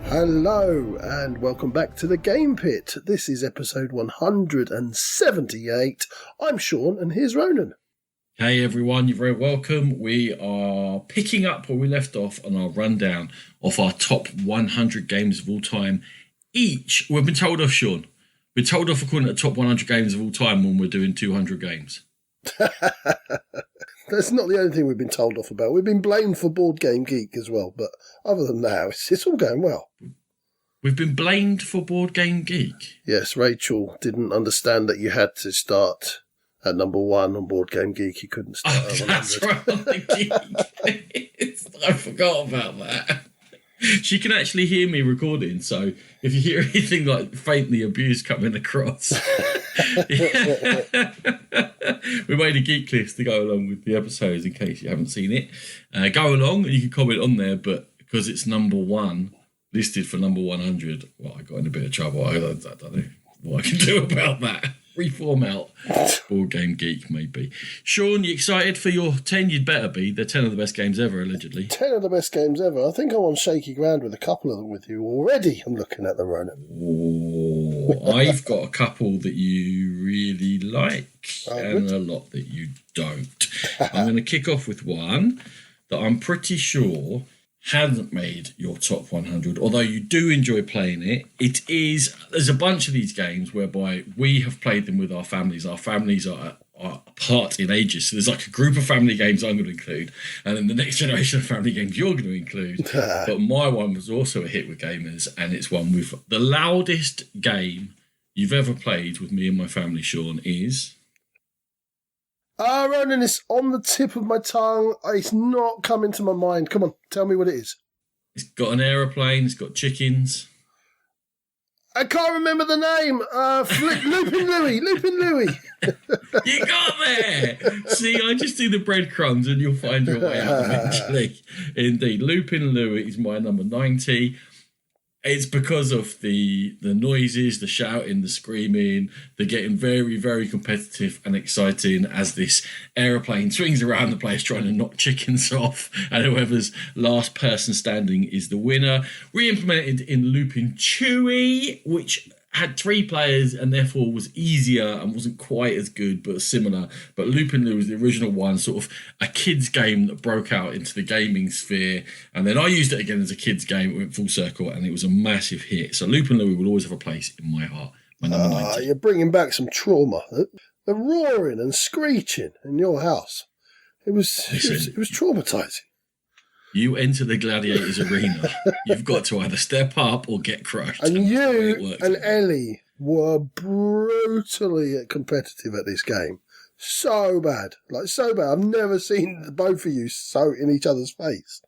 Hello and welcome back to the Game Pit. This is episode 178. I'm Sean and here's Ronan. Hey everyone, you're very welcome. We are picking up where we left off on our rundown of our top 100 games of all time. We've been told off, Sean. We're told off according to the top 100 games of all time when we're doing 200 games. That's not the only thing we've been told off about. We've been blamed for Board Game Geek as well, but other than that, it's all going well. We've been blamed for Board Game Geek? Yes, Rachel didn't understand that you had to start at number 1 on Board Game Geek. You couldn't start at 100. That's right, on the Geek. I forgot about that. She can actually hear me recording, so if you hear anything like faintly abused coming across, we made a geek list to go along with the episodes in case you haven't seen it. Go along and you can comment on there, but because it's number 1, listed for number 100, well, I got in a bit of trouble. I don't know what I can do about that. Reformat Board Game Geek, maybe. Sean, you excited for your 10? You'd better be. They're 10 of the best games ever, allegedly. 10 of the best games ever. I think I'm on shaky ground with a couple of them with you already. I'm looking at them, Ronan. Oh, I've got a couple that you really like and a lot that you don't. I'm going to kick off with one that I'm pretty sure hasn't made your top 100, although you do enjoy playing it. There's a bunch of these games whereby we have played them with our families. Our families are apart in ages, so there's like a group of family games I'm going to include, and then the next generation of family games you're going to include. But my one was also a hit with gamers, and it's one with the loudest game you've ever played with me and my family, Sean, is... Ronan, it's on the tip of my tongue. It's not coming to my mind. Come on, tell me what it is. It's got an aeroplane. It's got chickens. I can't remember the name. Loopin' Louie. You got there. See, I just do the breadcrumbs and you'll find your way out eventually. Indeed. Loopin' Louie is my number 90. It's because of the noises, the shouting, the screaming, the getting very, very competitive and exciting as this aeroplane swings around the place trying to knock chickens off, and whoever's last person standing is the winner. Re-implemented in Loopin' Chewy, which had 3 players and therefore was easier and wasn't quite as good but similar. But Loopin' Louie was the original one, sort of a kids game that broke out into the gaming sphere, and then I used it again as a kids game. It went full circle and it was a massive hit. So Loopin' Louie will always have a place in my heart. My number 90. You're bringing back some trauma. The roaring and screeching in your house. It was traumatizing. You enter the gladiators arena, you've got to either step up or get crushed. And you and Ellie were brutally competitive at this game. So bad. So bad. I've never seen both of you so in each other's face.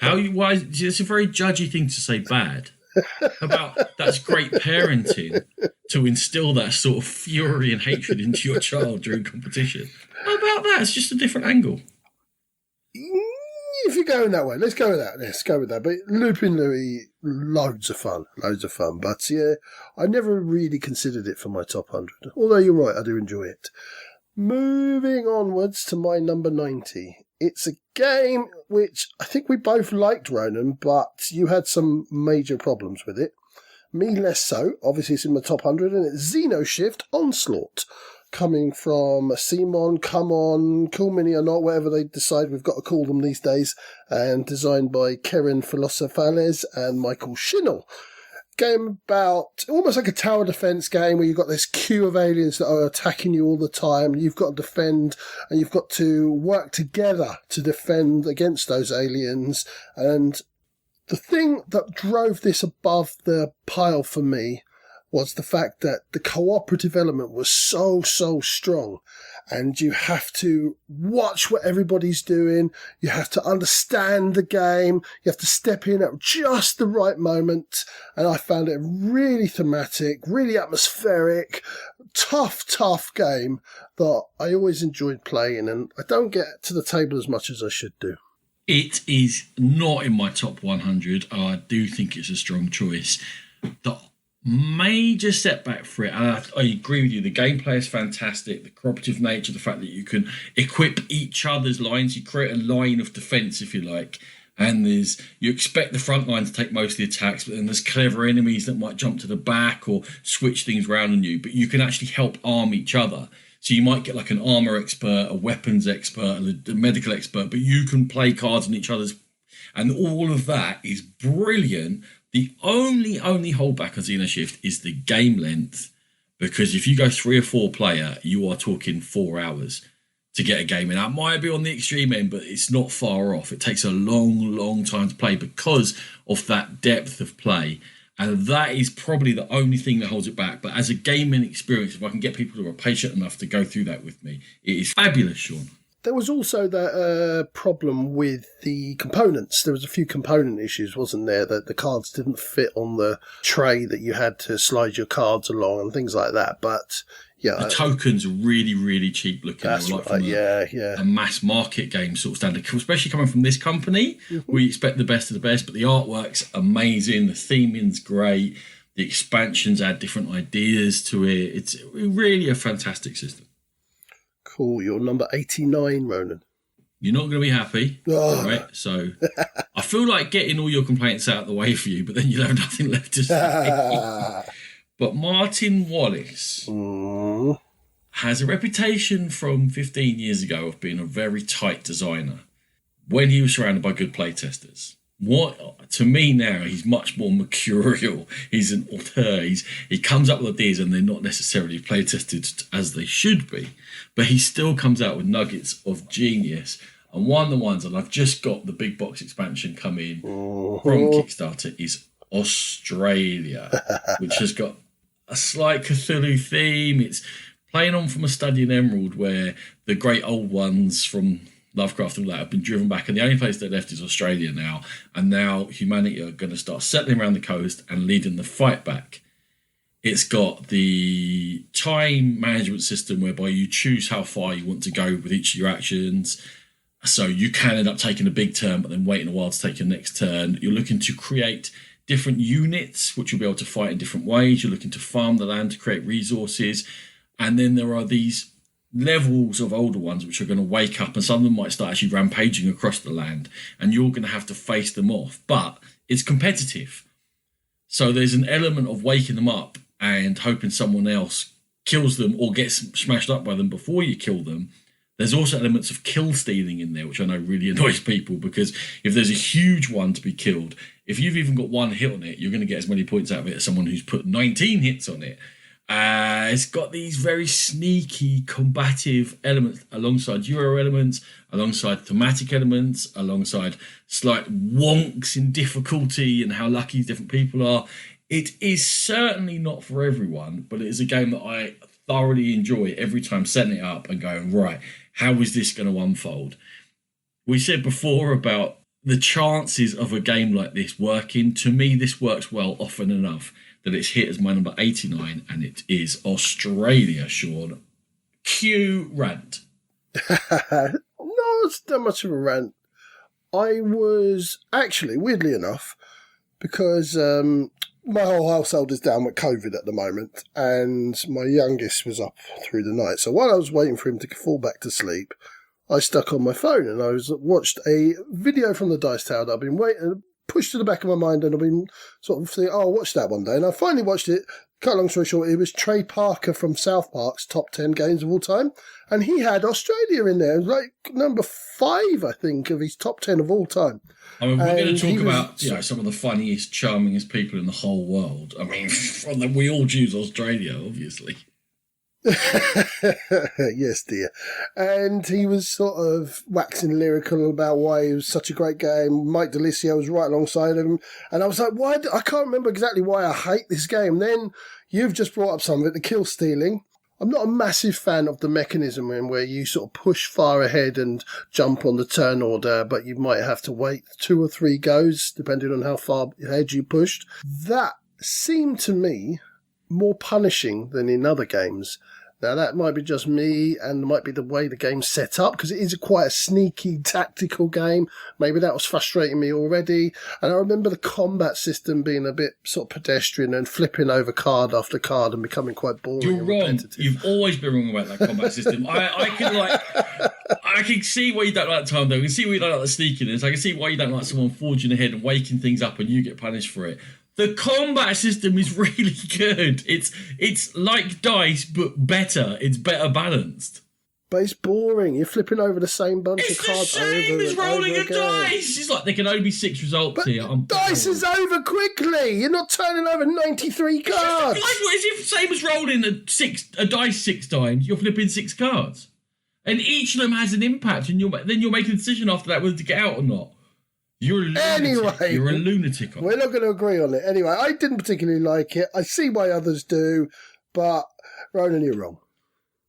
Why? It's a very judgy thing to say bad. About that's great parenting to instill that sort of fury and hatred into your child during competition. How about that? It's just a different angle. If you're going that way, let's go with that. Let's go with that. But Loopin' Louie, loads of fun. But yeah, I never really considered it for my top 100. Although you're right, I do enjoy it. Moving onwards to my number 90. It's a game which I think we both liked, Ronan, but you had some major problems with it. Me less so. Obviously, it's in my top 100, and it's Xenoshift Onslaught. Coming from Simon, Come On, Cool Mini or Not, whatever they decide we've got to call them these days, and designed by Karen Filosofales and Michael Schinnell. Game about almost like a tower defense game where you've got this queue of aliens that are attacking you all the time. You've got to defend, and you've got to work together to defend against those aliens. And the thing that drove this above the pile for me was the fact that the cooperative element was so strong, and you have to watch what everybody's doing. You have to understand the game. You have to step in at just the right moment. And I found it really thematic, really atmospheric, tough game that I always enjoyed playing, and I don't get to the table as much as I should do. It is not in my top 100. I do think it's a strong choice. The major setback for it, and I agree with you, the gameplay is fantastic, the cooperative nature, the fact that you can equip each other's lines, you create a line of defence if you like, And you expect the front line to take most of the attacks, but then there's clever enemies that might jump to the back or switch things around on you. But you can actually help arm each other. So you might get like an armor expert, a weapons expert, a medical expert, but you can play cards on each other's. And all of that is brilliant. The only holdback on Xeno Shift is the game length. Because if you go 3 or 4 player, you are talking 4 hours to get a game in. That might be on the extreme end, but it's not far off. It takes a long time to play because of that depth of play. And that is probably the only thing that holds it back. But as a gaming experience, if I can get people who are patient enough to go through that with me, it is fabulous, Sean. There was also that problem with the components. There was a few component issues, wasn't there? That the cards didn't fit on the tray that you had to slide your cards along and things like that. But yeah, the tokens are really cheap looking. That's like right. A mass market game sort of standard, especially coming from this company. Mm-hmm. We expect the best of the best, but the artwork's amazing. The theming's great. The expansions add different ideas to it. It's really a fantastic system. Cool. You're number 89, Ronan. You're not going to be happy, right? So I feel like getting all your complaints out of the way for you, but then you'll have nothing left to say. But Martin Wallace has a reputation from 15 years ago of being a very tight designer when he was surrounded by good playtesters. What to me now, he's much more mercurial. He's an auteur. He comes up with ideas and they're not necessarily play tested as they should be, but he still comes out with nuggets of genius. And one of the ones, and I've just got the big box expansion coming from Kickstarter, is Australia, which has got a slight Cthulhu theme. It's playing on from a study in Emerald where the great old ones from Lovecraft and all that have been driven back, and the only place they're left is Australia now. And now humanity are going to start settling around the coast and leading the fight back. It's got the time management system whereby you choose how far you want to go with each of your actions. So you can end up taking a big turn, but then waiting a while to take your next turn. You're looking to create different units, which you'll be able to fight in different ways. You're looking to farm the land to create resources. And then there are these levels of older ones which are going to wake up, and some of them might start actually rampaging across the land, and you're going to have to face them off. But it's competitive. So there's an element of waking them up and hoping someone else kills them or gets smashed up by them before you kill them. There's also elements of kill stealing in there, which I know really annoys people, because if there's a huge one to be killed, if you've even got 1 hit on it, you're going to get as many points out of it as someone who's put 19 hits on it. It's got these very sneaky combative elements alongside Euro elements, alongside thematic elements, alongside slight wonks in difficulty and how lucky different people are. It is certainly not for everyone, but it is a game that I thoroughly enjoy every time setting it up and going, right, how is this going to unfold? We said before about the chances of a game like this working. To me, this works well often enough that it's hit as my number 89, and it is Australia, Sean. Cue rant. No, it's not much of a rant. I was actually, weirdly enough, because my whole household is down with COVID at the moment, and my youngest was up through the night. So while I was waiting for him to fall back to sleep, I stuck on my phone and I watched a video from the Dice Tower that I've been waiting, pushed to the back of my mind, and I've been sort of thinking, I'll watch that one day. And I finally watched it. Cut a long story short, it was Trey Parker from South Park's top 10 games of all time. And he had Australia in there. It was like number 5, I think, of his top 10 of all time. I mean, we're going to talk about some of the funniest, charmingest people in the whole world. I mean, we all choose Australia, obviously. Yes, dear. And he was sort of waxing lyrical about why it was such a great game. Mike DeLisio was right alongside him, and I was like, why? I can't remember exactly why I hate this game. Then you've just brought up some of it, the kill stealing. I'm not a massive fan of the mechanism in where you sort of push far ahead and jump on the turn order, but you might have to wait 2 or 3 goes depending on how far ahead you pushed. That seemed to me more punishing than in other games. Now, that might be just me, and might be the way the game's set up, because it is quite a sneaky, tactical game. Maybe that was frustrating me already. And I remember the combat system being a bit sort of pedestrian and flipping over card after card and becoming quite boring. You're and wrong. repetitive. You've always been wrong about that combat system. I I can see why you don't like time, though. I can see why you don't like the sneakiness. I can see why you don't like someone forging ahead and waking things up and you get punished for it. The combat system is really good. It's like dice, but better. It's better balanced. But it's boring. You're flipping over the same bunch of cards. It's the same as rolling a dice. It's like there can only be 6 results here. Dice is over quickly. You're not turning over 93 cards. It's the same as rolling a dice 6 times. You're flipping 6 cards. And each of them has an impact, and then you're making a decision after that whether to get out or not. You're a lunatic. Anyway, you're a lunatic. We're not going to agree on it. Anyway, I didn't particularly like it. I see why others do, but Ronan, you're wrong.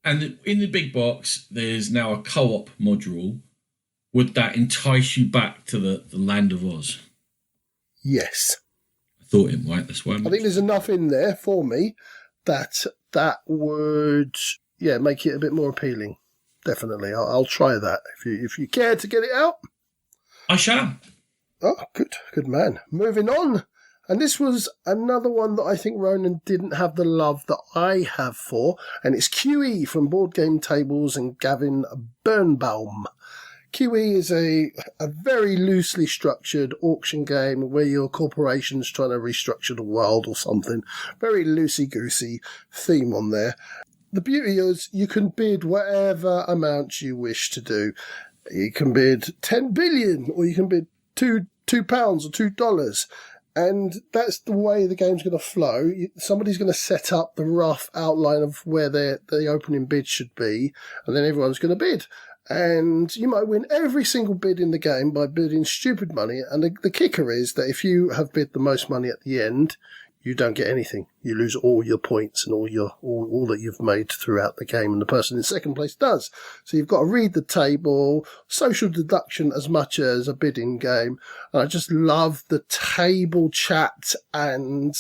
And in the big box, there's now a co-op module. Would that entice you back to the land of Oz? Yes. I thought it might. That's why I think there's enough in there for me that would, make it a bit more appealing. Definitely. I'll try that. If you care to get it out. I shall. Oh, good man. Moving on. And this was another one that I think Ronan didn't have the love that I have for, and it's QE from Board Game Tables and Gavin Birnbaum. QE is a very loosely structured auction game where your corporation's trying to restructure the world or something. Very loosey-goosey theme on there. The beauty is you can bid whatever amount you wish to do. You can bid 10 billion or you can bid £2 or $2. And that's the way the game's going to flow. Somebody's going to set up the rough outline of where the opening bid should be, and then everyone's going to bid. And you might win every single bid in the game by bidding stupid money. And the kicker is that if you have bid the most money at the end, you don't get anything. You lose all your points and all that you've made throughout the game, and the person in second place does. So you've got to read the table, social deduction as much as a bidding game. And I just love the table chat and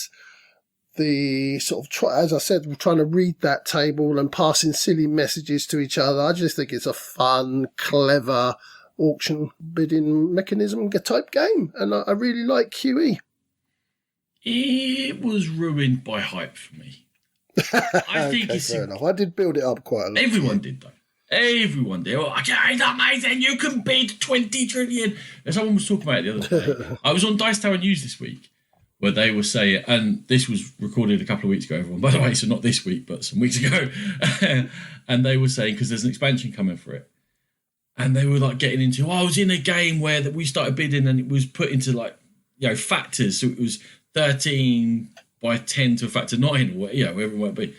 the sort of, as I said, we're trying to read that table and passing silly messages to each other. I just think it's a fun, clever auction bidding mechanism type game. And I really like QE. It was ruined by hype for me. I think it's fair enough. I did build it up quite a lot. Everyone did, though. Everyone did. Oh, it's amazing. You can bid 20 trillion. And someone was talking about it the other day. I was on Dice Tower News this week where they were saying, and this was recorded a couple of weeks ago, everyone, by the way, so not this week, but some weeks ago. And they were saying, because there's an expansion coming for it. And they were like getting into, I was in a game where we started bidding and it was put into factors. So it was 13 by 10 to a factor 9 or whatever it might be.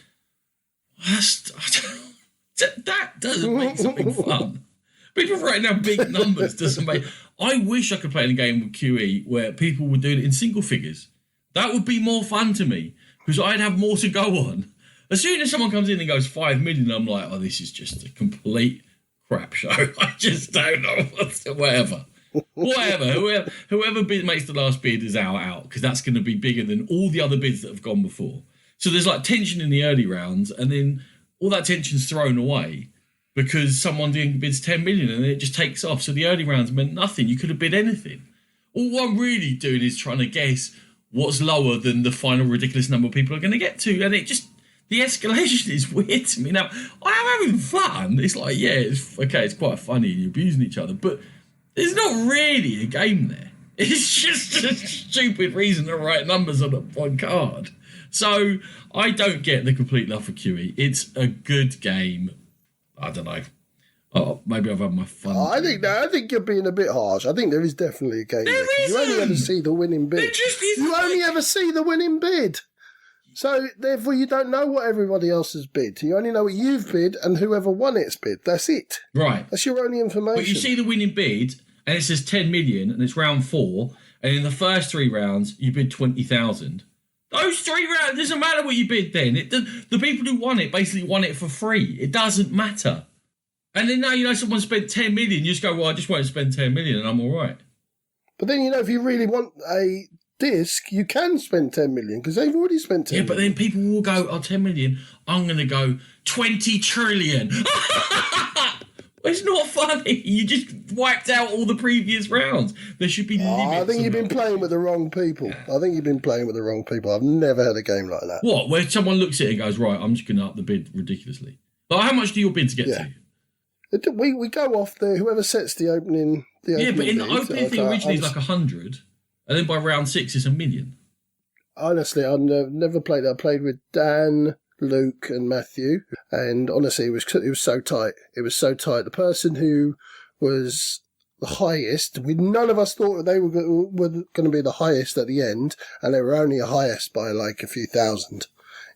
That doesn't make something fun. People writing down big numbers doesn't make... I wish I could play in a game with QE where people were doing it in single figures. That would be more fun to me because I'd have more to go on. As soon as someone comes in and goes 5 million, I'm like, oh, this is just a complete crap show. I just don't know. Whatever. Whoever makes the last bid is out because that's going to be bigger than all the other bids that have gone before. So there's like tension in the early rounds, and then all that tension's thrown away because someone bids 10 million and then it just takes off. So the early rounds meant nothing. You could have bid anything. All I'm really doing is trying to guess what's lower than the final ridiculous number people are going to get to, and the escalation is weird to me. Now I am having fun. It's like it's quite funny. You're abusing each other, but there's not really a game there. It's just a stupid reason to write numbers on one card. So I don't get the complete love for QE. It's a good game. I don't know. Oh, maybe I've had my fun. I think you're being a bit harsh. I think there is definitely a game there. You only ever see the winning bid. You only ever see the winning bid. So, therefore, you don't know what everybody else has bid. You only know what you've bid and whoever won it's bid. That's it. Right. That's your only information. But you see the winning bid, and it says 10 million, and it's round 4, and in the first 3 rounds, you bid 20,000. Those 3 rounds, it doesn't matter what you bid then. The people who won it basically won it for free. It doesn't matter. And then now, someone spent 10 million, you just go, well, I just won't spend 10 million, and I'm all right. But then, if you really want a disc, you can spend 10 million because they've already spent 10 million. But then people will go, 10 million, I'm going to go 20 trillion. It's not funny. You just wiped out all the previous rounds. There should be limits. I think you've been playing with the wrong people. I think you've been playing with the wrong people. I've never had a game like that. What? Where someone looks at it and goes, right, I'm just going to up the bid ridiculously. Like, how much do your bids get to? We go off there. Whoever sets the opening. Yeah, but in the bid, opening thing originally it's like 100, and then by round 6 it's 1,000,000. Honestly, I've never played. I played with Dan, Luke, and Matthew, and honestly, it was so tight. It was so tight. The person who was the highest, none of us thought they were going to be the highest at the end, and they were only a highest by like a few thousand.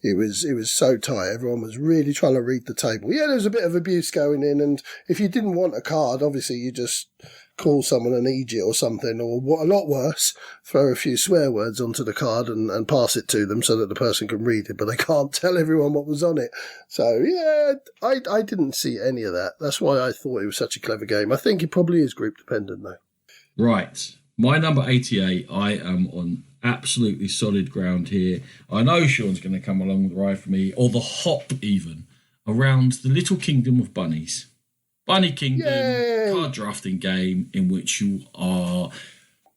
It was so tight. Everyone was really trying to read the table. Yeah, there was a bit of abuse going in, and if you didn't want a card, obviously you just call someone an idiot or something, or what, a lot worse, throw a few swear words onto the card and pass it to them so that the person can read it, but they can't tell everyone what was on it. So yeah, I didn't see any of that. That's why I thought it was such a clever game. I think it probably is group dependent though. Right. My number 88, I am on absolutely solid ground here. I know Sean's going to come along the ride for me, or the hop even, around the little kingdom of bunnies. Bunny Kingdom, Yay! Card drafting game in which you are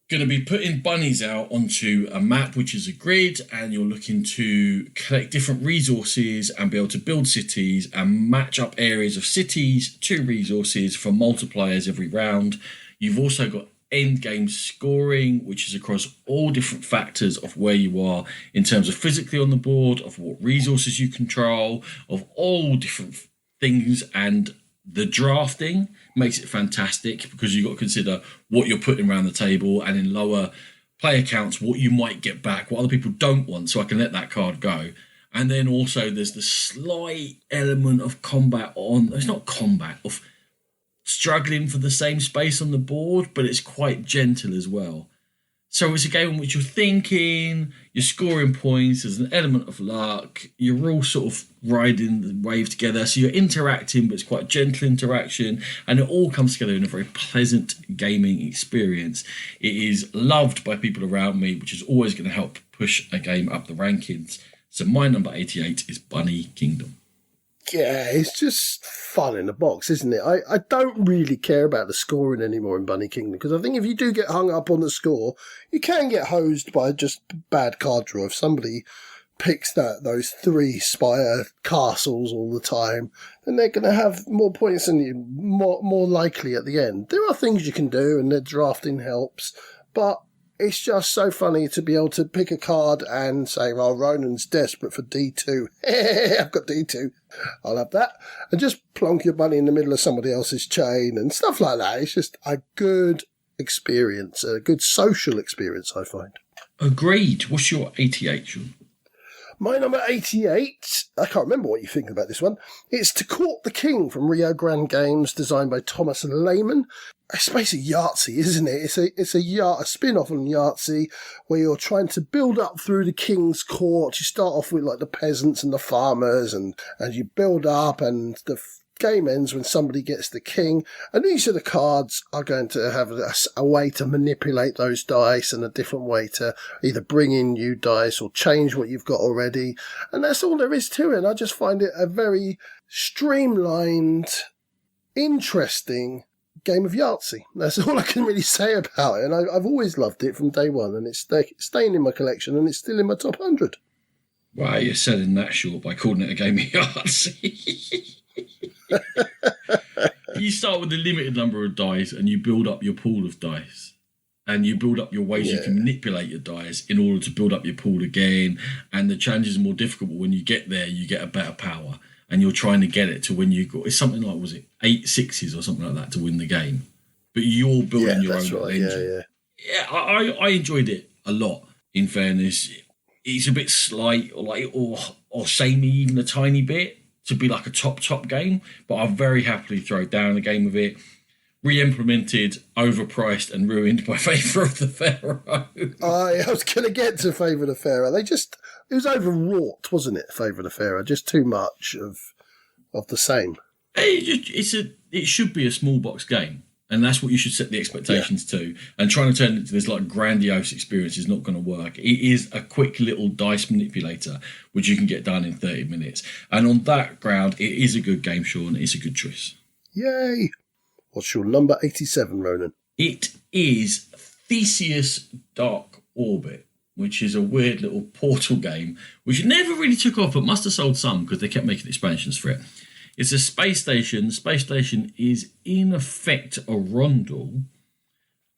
going to be putting bunnies out onto a map, which is a grid, and you're looking to collect different resources and be able to build cities and match up areas of cities to resources for multipliers every round. You've also got end game scoring, which is across all different factors of where you are in terms of physically on the board, of what resources you control, of all different things, and the drafting makes it fantastic because you've got to consider what you're putting around the table, and in lower player counts, what you might get back, what other people don't want, so I can let that card go. And then also there's the slight element of combat it's not combat, of struggling for the same space on the board, but it's quite gentle as well. So it's a game in which you're thinking, you're scoring points, there's an element of luck, you're all sort of riding the wave together, so you're interacting, but it's quite gentle interaction, and it all comes together in a very pleasant gaming experience. It is loved by people around me, which is always going to help push a game up the rankings. So my number 88 is Bunny Kingdom. Yeah, it's just fun in the box, isn't it? I don't really care about the scoring anymore in Bunny Kingdom, because I think if you do get hung up on the score, you can get hosed by just bad card draw. If somebody picks those 3 spire castles all the time, then they're going to have more points than you, more likely at the end. There are things you can do, and their drafting helps, but it's just so funny to be able to pick a card and say, well, Ronan's desperate for D2. I've got D2. I'll have that. And just plonk your bunny in the middle of somebody else's chain and stuff like that. It's just a good experience, a good social experience, I find. Agreed. What's your 88, Sean? My number 88, I can't remember what you think about this one. It's To Court the King from Rio Grande Games, designed by Thomas Lehman. It's basically Yahtzee, isn't it? It's a spin-off on Yahtzee, where you're trying to build up through the king's court. You start off with like the peasants and the farmers, and you build up, and the game ends when somebody gets the king, and each of the cards are going to have a way to manipulate those dice and a different way to either bring in new dice or change what you've got already, and that's all there is to it. And I just find it a very streamlined, interesting game of Yahtzee. That's all I can really say about it, and I've always loved it from day one, and it's staying in my collection, and it's still in my top 100. Wow, you're selling that short by calling it a game of Yahtzee. You start with a limited number of dice and you build up your pool of dice, and you build up your ways you can manipulate your dice in order to build up your pool again, and the challenges are more difficult, but when you get there you get a better power, and you're trying to get it to when you got, it's something like, was it 8 6s or something like that to win the game, but you're building your own engine. I enjoyed it a lot, in fairness. It's a bit slight or samey even a tiny bit to be like a top game, but I'll very happily throw down a game of it. Re-implemented, overpriced and ruined by Favour of the Pharaoh. I was going to get to Favour of the Pharaoh. It was overwrought, wasn't it, Favour of the Pharaoh? Just too much of the same. It should be a small box game, and that's what you should set the expectations to. And trying to turn it into this like grandiose experience is not going to work. It is a quick little dice manipulator, which you can get done in 30 minutes. And on that ground, it is a good game, Sean. It's a good choice. Yay! What's your number 87, Ronan? It is Theseus Dark Orbit, which is a weird little portal game, which never really took off, but must have sold some because they kept making expansions for it. It's a space station. The space station is in effect a rondel,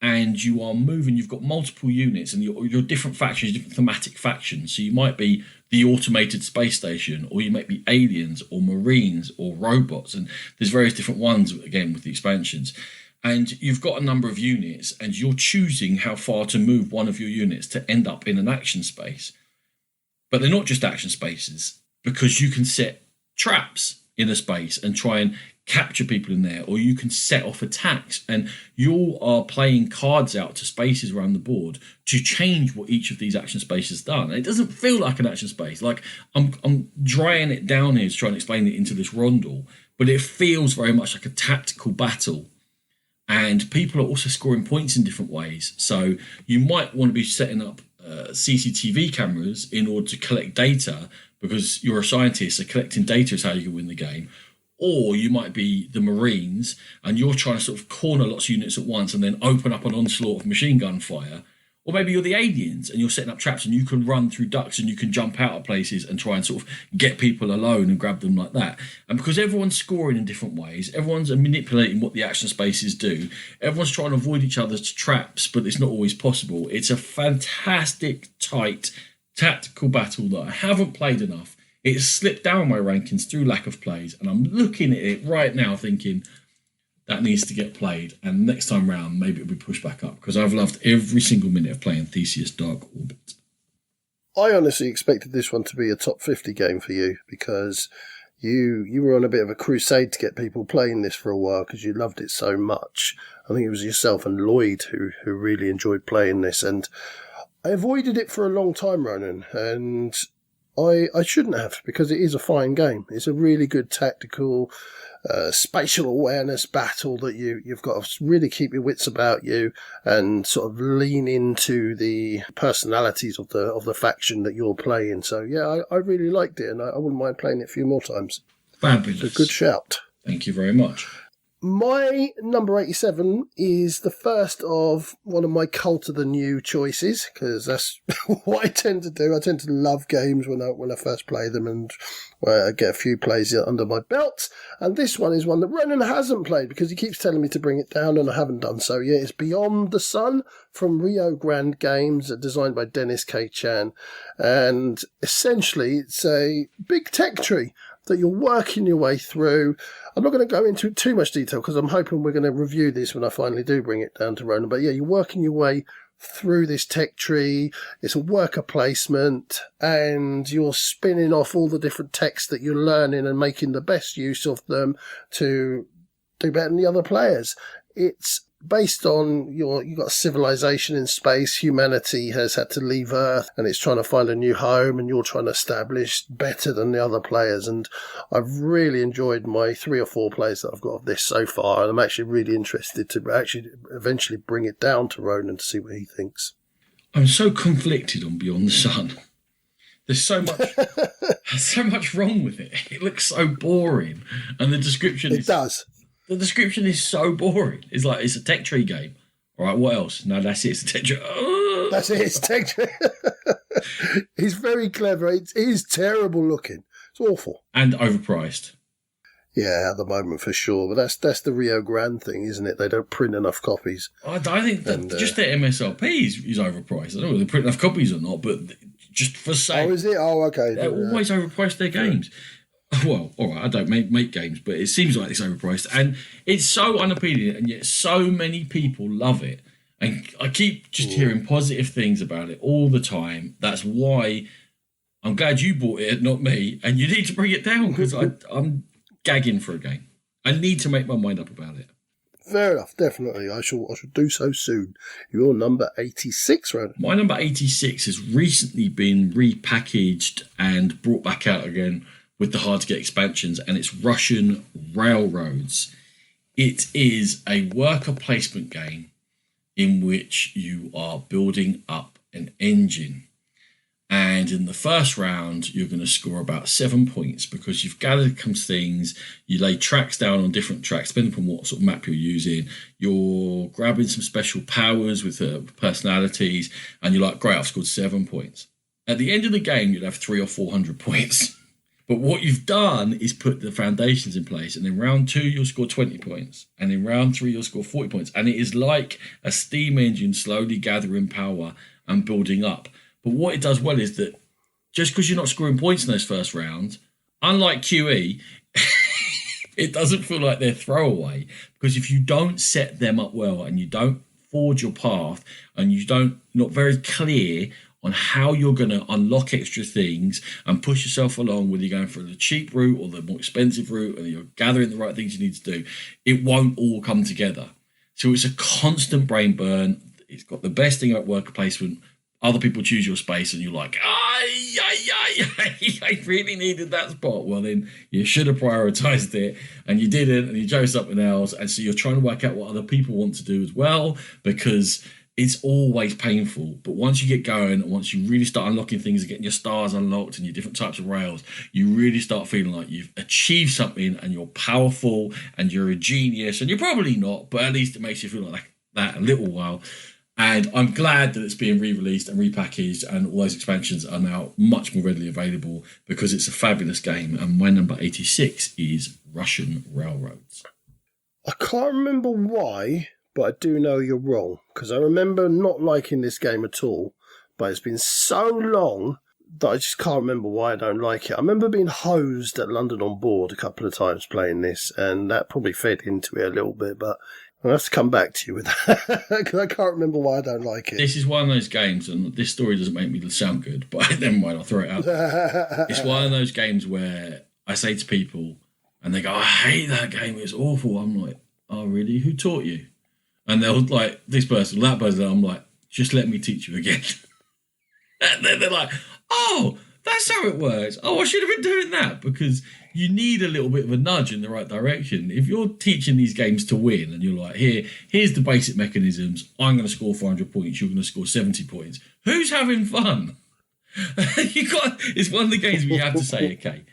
and you are moving. You've got multiple units, and your different factions, different thematic factions. So you might be the automated space station, or you might be aliens, or marines, or robots, and there's various different ones again with the expansions. And you've got a number of units, and you're choosing how far to move one of your units to end up in an action space. But they're not just action spaces, because you can set traps in a space and try and capture people in there, or you can set off attacks, and you are playing cards out to spaces around the board to change what each of these action spaces has done. And it doesn't feel like an action space. Like I'm drying it down here to try and explain it into this rondel, but it feels very much like a tactical battle. And people are also scoring points in different ways. So you might want to be setting up CCTV cameras in order to collect data, because you're a scientist, so collecting data is how you can win the game. Or you might be the Marines, and you're trying to sort of corner lots of units at once and then open up an onslaught of machine gun fire. Or maybe you're the aliens, and you're setting up traps, and you can run through ducts, and you can jump out of places and try and sort of get people alone and grab them like that. And because everyone's scoring in different ways, everyone's manipulating what the action spaces do, everyone's trying to avoid each other's traps, but it's not always possible. It's a fantastic, tight, tactical battle that I haven't played enough. It's slipped down my rankings through lack of plays, and I'm looking at it right now thinking that needs to get played, and next time round maybe it'll be pushed back up, because I've loved every single minute of playing Theseus Dark Orbit. I honestly expected this one to be a top 50 game for you, because you were on a bit of a crusade to get people playing this for a while because you loved it so much. I think it was yourself and Lloyd who really enjoyed playing this, and I avoided it for a long time, Ronan, and I shouldn't have, because it is a fine game. It's a really good tactical spatial awareness battle that you've got to really keep your wits about you and sort of lean into the personalities of the faction that you're playing. So yeah, I really liked it, and I wouldn't mind playing it a few more times. Fabulous. It's a good shout. Thank you very much. My number 87 is the first of one of my Cult of the New choices, because that's what I tend to do. I tend to love games when I first play them, and I get a few plays under my belt. And this one is one that Ronan hasn't played, because he keeps telling me to bring it down, and I haven't done so yet. It's Beyond the Sun from Rio Grande Games, designed by Dennis K. Chan. And essentially, it's a big tech tree that you're working your way through. I'm not going to go into too much detail, because I'm hoping we're going to review this when I finally do bring it down to Ronan. But yeah, you're working your way through this tech tree. It's a worker placement, and you're spinning off all the different techs that you're learning and making the best use of them to do better than the other players. It's based on you've got a civilization in space. Humanity has had to leave Earth, and it's trying to find a new home, and you're trying to establish better than the other players. And I've really enjoyed my 3 or 4 plays that I've got of this so far, and I'm actually really interested to actually eventually bring it down to Ronan to see what he thinks. I'm so conflicted on Beyond the Sun. There's so much wrong with it. It looks so boring, and the description does. The description is so boring. It's like, it's a tech tree game. All right, what else? No, that's it. It's a tech tree. That's it. It's tech tree. He's very clever. It is terrible looking. It's awful. And overpriced. Yeah, at the moment for sure. But that's the Rio Grande thing, isn't it? They don't print enough copies. I think that just their MSRP is overpriced. I don't know whether they print enough copies or not, but just for sale. Oh, is it? Oh, okay. They always overprice their games. Well, all right, I don't make games, but it seems like it's overpriced. And it's so unappealing, and yet so many people love it. And I keep just hearing positive things about it all the time. That's why I'm glad you bought it, not me. And you need to bring it down, because I'm gagging for a game. I need to make my mind up about it. Fair enough, definitely. I shall do so soon. Your number 86, Ronan. My number 86 has recently been repackaged and brought back out again with the hard-to-get expansions, and it's Russian Railroads. It is a worker placement game in which you are building up an engine. And in the first round, you're going to score about 7 points, because you've gathered some things, you lay tracks down on different tracks, depending on what sort of map you're using. You're grabbing some special powers with personalities, and you're like, great, I've scored 7 points. At the end of the game, you'll have 300 or 400 points. But what you've done is put the foundations in place. And in round 2, you'll score 20 points. And in round 3, you'll score 40 points. And it is like a steam engine slowly gathering power and building up. But what it does well is that just because you're not scoring points in those first rounds, unlike QE, it doesn't feel like they're throwaway. Because if you don't set them up well and you don't forge your path and you don't not very clear on how you're going to unlock extra things and push yourself along, whether you're going for the cheap route or the more expensive route, and you're gathering the right things you need to do, it won't all come together. So it's a constant brain burn. It's got the best thing about worker placement. Other people choose your space and you're like, I really needed that spot. Well, then you should have prioritized it and you didn't, and you chose something else. And so you're trying to work out what other people want to do as well, because it's always painful. But once you get going and once you really start unlocking things and getting your stars unlocked and your different types of rails, you really start feeling like you've achieved something and you're powerful and you're a genius. And you're probably not, but at least it makes you feel like that a little while. And I'm glad that it's being re-released and repackaged, and all those expansions are now much more readily available, because it's a fabulous game. And my number 86 is Russian Railroads. I can't remember why, but I do know you're wrong, because I remember not liking this game at all, but it's been so long that I just can't remember why I don't like it. I remember being hosed at London On Board a couple of times playing this, and that probably fed into it a little bit, but I'll have to come back to you with that, because I can't remember why I don't like it. This is one of those games, and this story doesn't make me sound good, but never mind, I'll throw it out. It's one of those games where I say to people, and they go, I hate that game, it's awful. I'm like, oh, really? Who taught you? And they'll like, this person, that person, I'm like, just let me teach you again. And then they're like, oh, that's how it works. Oh, I should have been doing that, because you need a little bit of a nudge in the right direction. If you're teaching these games to win and you're like, here's the basic mechanisms, I'm going to score 400 points, you're going to score 70 points. Who's having fun? It's one of the games where you have to say, okay,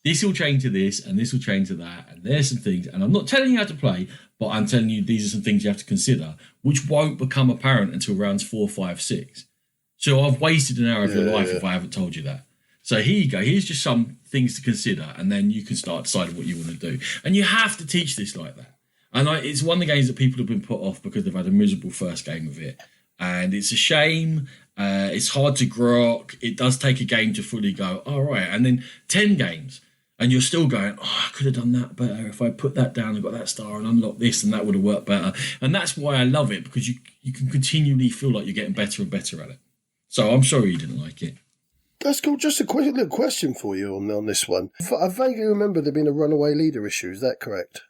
this will change to this and this will change to that, and there's some things, and I'm not telling you how to play, but I'm telling you these are some things you have to consider, which won't become apparent until rounds 4, 5, 6. So I've wasted an hour of your life if I haven't told you that. So here you go. Here's just some things to consider, and then you can start deciding what you want to do. And you have to teach this like that. And it's one of the games that people have been put off because they've had a miserable first game of it. And it's a shame. It's hard to grok. It does take a game to fully go, all right. And then 10 games, and you're still going, oh, I could have done that better. If I put that down and got that star and unlocked this, and that would have worked better. And that's why I love it, because you can continually feel like you're getting better and better at it. So I'm sorry you didn't like it. That's cool. Just a quick little question for you on this one. I vaguely remember there being a runaway leader issue. Is that correct?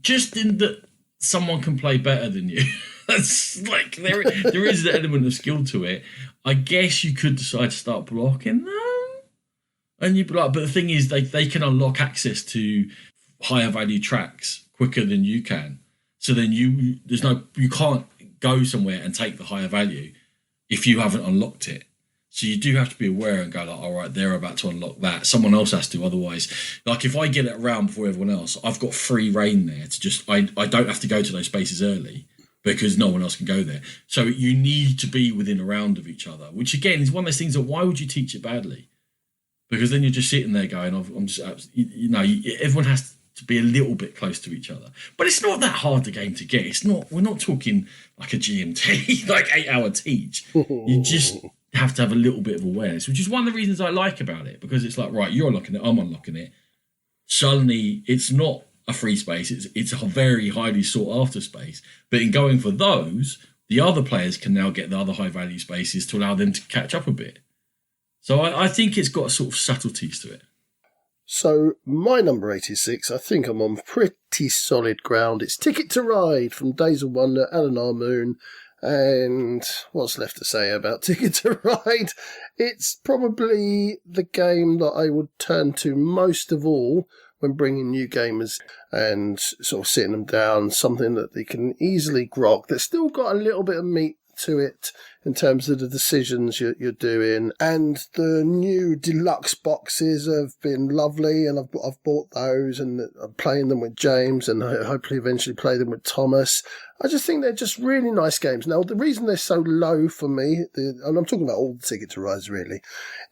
Just in that someone can play better than you. That's like, there is an element of skill to it. I guess you could decide to start blocking them. And you'd be like, but the thing is, they can unlock access to higher value tracks quicker than you can. So then you can't go somewhere and take the higher value if you haven't unlocked it. So you do have to be aware and go like, all right, they're about to unlock that. Someone else has to. Otherwise, like if I get it around before everyone else, I've got free reign there to just, I don't have to go to those spaces early because no one else can go there. So you need to be within a round of each other, which again is one of those things that why would you teach it badly? Because then you're just sitting there going, everyone has to be a little bit close to each other. But it's not that hard a game to get. We're not talking like a GMT, like 8-hour teach. You just have to have a little bit of awareness, which is one of the reasons I like about it, because it's like, right, you're unlocking it, I'm unlocking it. Suddenly, it's not a free space, it's a very highly sought after space. But in going for those, the other players can now get the other high value spaces to allow them to catch up a bit. So I think it's got sort of subtleties to it. So my number 86, I think I'm on pretty solid ground. It's Ticket to Ride from Days of Wonder, Alan R. Moon. And what's left to say about Ticket to Ride? It's probably the game that I would turn to most of all when bringing new gamers and sort of sitting them down, something that they can easily grok, that's still got a little bit of meat to it in terms of the decisions you're doing. And the new deluxe boxes have been lovely, and I've bought those, and I'm playing them with James, and hopefully eventually play them with Thomas. I just think they're just really nice games. Now, the reason they're so low for me, and I'm talking about all the Ticket to Rides really,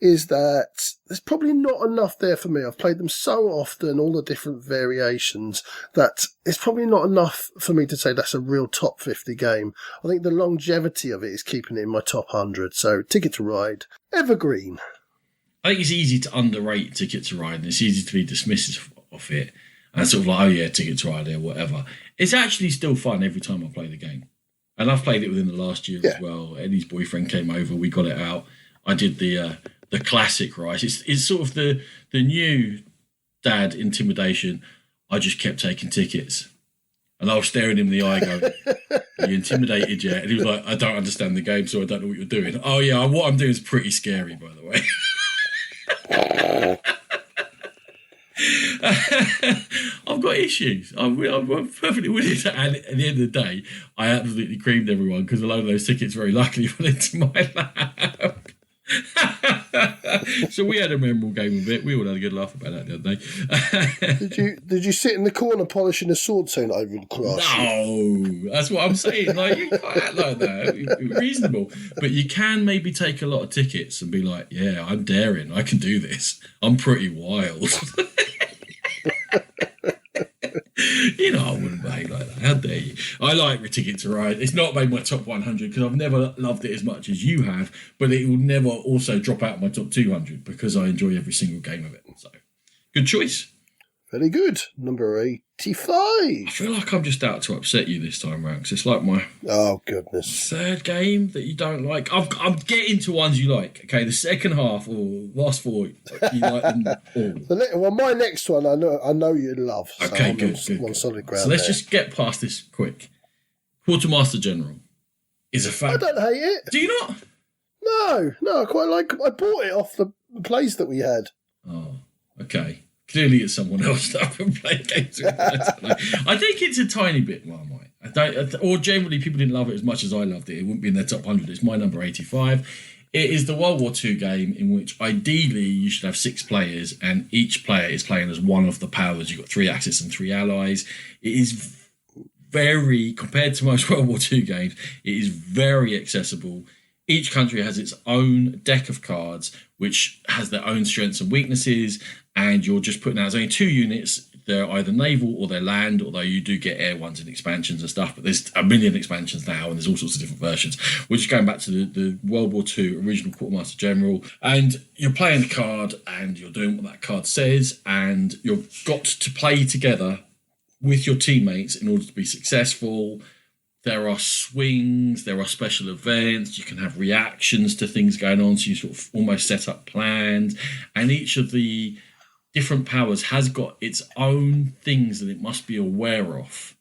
is that there's probably not enough there for me. I've played them so often, all the different variations, that it's probably not enough for me to say that's a real top 50 game. I think the longevity of it is keeping it in my top 100. So Ticket to Ride, evergreen. I think it's easy to underrate Ticket to Ride, and it's easy to be dismissive of it. And sort of like, oh yeah, Ticket to Ride or whatever. It's actually still fun every time I play the game. And I've played it within the last year as well. Eddie's boyfriend came over, we got it out. I did the classic ride. It's sort of the new dad intimidation. I just kept taking tickets. And I was staring him in the eye going, are you intimidated yet? And he was like, I don't understand the game, so I don't know what you're doing. Oh yeah, what I'm doing is pretty scary, by the way. I've got issues. I'm perfectly with it. And at the end of the day, I absolutely creamed everyone because a load of those tickets very luckily fell into my lap. So we had a memorable game of it. We all had a good laugh about that the other day. Did you sit in the corner polishing a sword saying over the class? No, that's what I'm saying. Like, you can't act like that. Reasonable, but you can maybe take a lot of tickets and be like, "Yeah, I'm daring. I can do this. I'm pretty wild." You know, I wouldn't behave like that. How dare you? I like Ticket to Ride. It's not made my top 100 because I've never loved it as much as you have, but it will never also drop out of my top 200 because I enjoy every single game of it. So, good choice. Very good. Number 85. I feel like I'm just out to upset you this time round because it's like my third game that you don't like. I'm getting to ones you like. Okay, the second half or last four, you like them all. Well, my next one I know you love. So okay, I'm good. On solid ground. So let's just get past this quick. Quartermaster General is a fan. I don't hate it. Do you not? No, I quite like. I bought it off the place that we had. Oh, okay. Clearly, it's someone else that I've been playing games with. I think it's a tiny bit Marmite. Or generally, people didn't love it as much as I loved it. It wouldn't be in their top 100. It's my number 85. It is the World War II game in which ideally you should have 6 players, and each player is playing as one of the powers. You've got 3 Axis and 3 allies. It is very, compared to most World War II games, it is very accessible. Each country has its own deck of cards, which has their own strengths and weaknesses, and you're just putting out, there's only 2 units. They're either naval or they're land, although you do get air ones and expansions and stuff, but there's a million expansions now, and there's all sorts of different versions. We're just going back to the World War II original Quartermaster General, and you're playing the card, and you're doing what that card says, and you've got to play together with your teammates in order to be successful. There are swings, there are special events, you can have reactions to things going on, so you sort of almost set up plans, and each of the different powers has got its own things that it must be aware of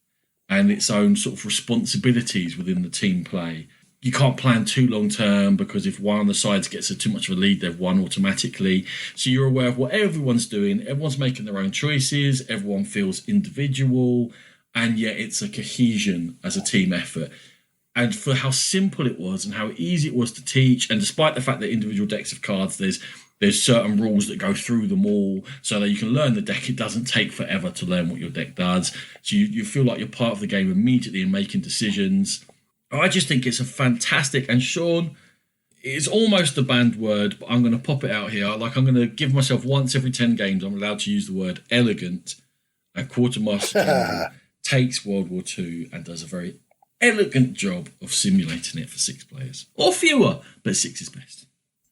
and its own sort of responsibilities within the team play. You can't plan too long term because if one of the sides gets too much of a lead, they've won automatically. So you're aware of what everyone's doing, everyone's making their own choices, everyone feels individual, and yet it's a cohesion as a team effort. And for how simple it was and how easy it was to teach, and despite the fact that individual decks of cards, there's certain rules that go through them all so that you can learn the deck. It doesn't take forever to learn what your deck does. So you feel like you're part of the game immediately and making decisions. I just think it's a fantastic, and Sean, it's almost a banned word, but I'm going to pop it out here. Like, I'm going to give myself once every 10 games, I'm allowed to use the word elegant. And Quartermaster General takes World War II and does a very elegant job of simulating it for 6 players. Or fewer, but 6 is best.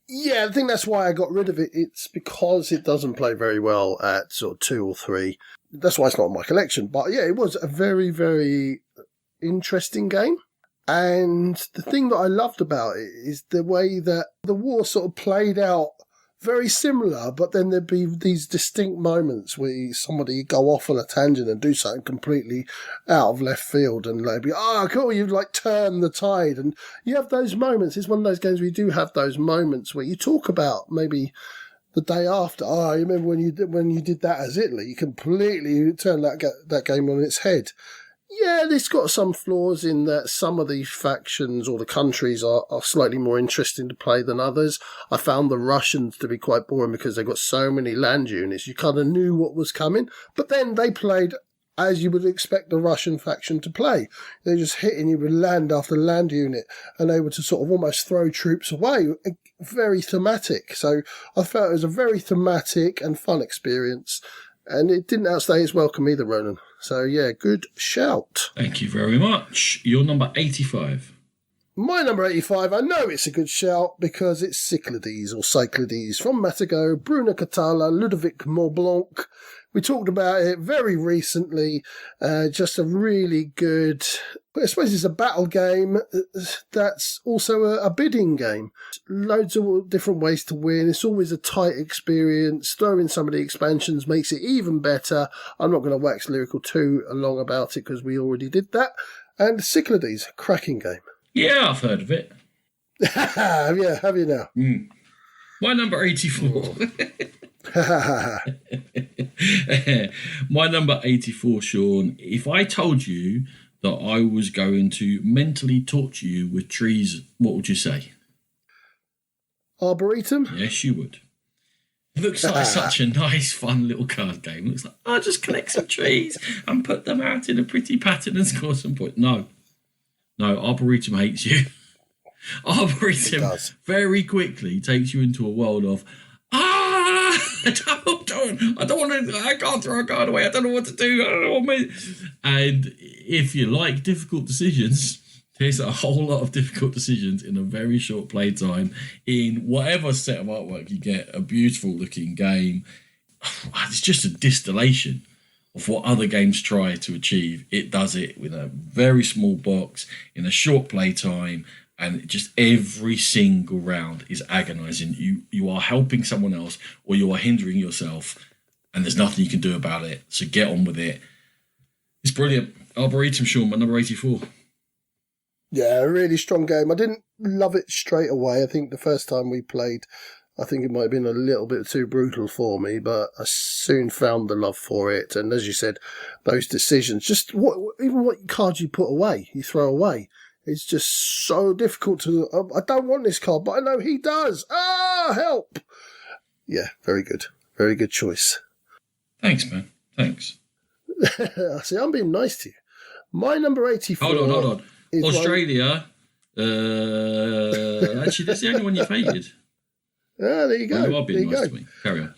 Yeah, I think that's why I got rid of it. It's because it doesn't play very well at sort of 2 or 3. That's why it's not in my collection. But yeah, it was a very, very interesting game. And the thing that I loved about it is the way that the war sort of played out very similar, but then there'd be these distinct moments where somebody go off on a tangent and do something completely out of left field, and they'd be, cool, you'd like turn the tide. And you have those moments. It's one of those games where you do have those moments where you talk about maybe the day after, I remember when you did that as Italy, you completely turned that game on its head. Yeah, it's got some flaws in that some of the factions or the countries are slightly more interesting to play than others. I found the Russians to be quite boring because they've got so many land units. You kind of knew what was coming, but then they played as you would expect the Russian faction to play. They're just hitting you with land after land unit and able to sort of almost throw troops away. Very thematic. So I felt it was a very thematic and fun experience. And it didn't outstay its welcome either, Ronan. So, yeah, good shout. Thank you very much. Your number 85. My number 85, I know it's a good shout because it's Cyclades or Cyclades from Matago, Bruno Catala, Ludovic Montblanc. We talked about it very recently. Just a really good, I suppose it's a battle game that's also a bidding game. Loads of different ways to win. It's always a tight experience. Throwing some of the expansions makes it even better. I'm not going to wax lyrical too long about it because we already did that. And Cyclades, cracking game. Yeah, I've heard of it. Have you now? Mm. My number 84. My number 84, Sean. If I told you that I was going to mentally torture you with trees, what would you say? Arboretum? Yes, you would. It looks like such a nice, fun little card game. It looks like, I'll just collect some trees and put them out in a pretty pattern and score some points. No, Arboretum hates you. Arboretum very quickly takes you into a world of, I don't want to, I can't throw a card away, I don't know what to do, I don't know what And if you like difficult decisions, there's a whole lot of difficult decisions in a very short play time in whatever set of artwork you get. A beautiful looking game. It's just a distillation of what other games try to achieve. It does it with a very small box in a short play time, and just every single round is agonizing. You are helping someone else or you are hindering yourself, and there's nothing you can do about it. So get on with it. It's brilliant. Arboretum, Sean, my number 84. Yeah, a really strong game. I didn't love it straight away. I think the first time we played, I think it might have been a little bit too brutal for me, but I soon found the love for it. And as you said, those decisions, just even what cards you put away, you throw away, it's just so difficult to, I don't want this card, but I know he does. Help! Yeah, very good. Very good choice. Thanks, man. Thanks. See, I'm being nice to you. My number 84. Hold on. Australia. Actually, that's the only one you've hated. There you go. Well, you are being nice to me. Carry on.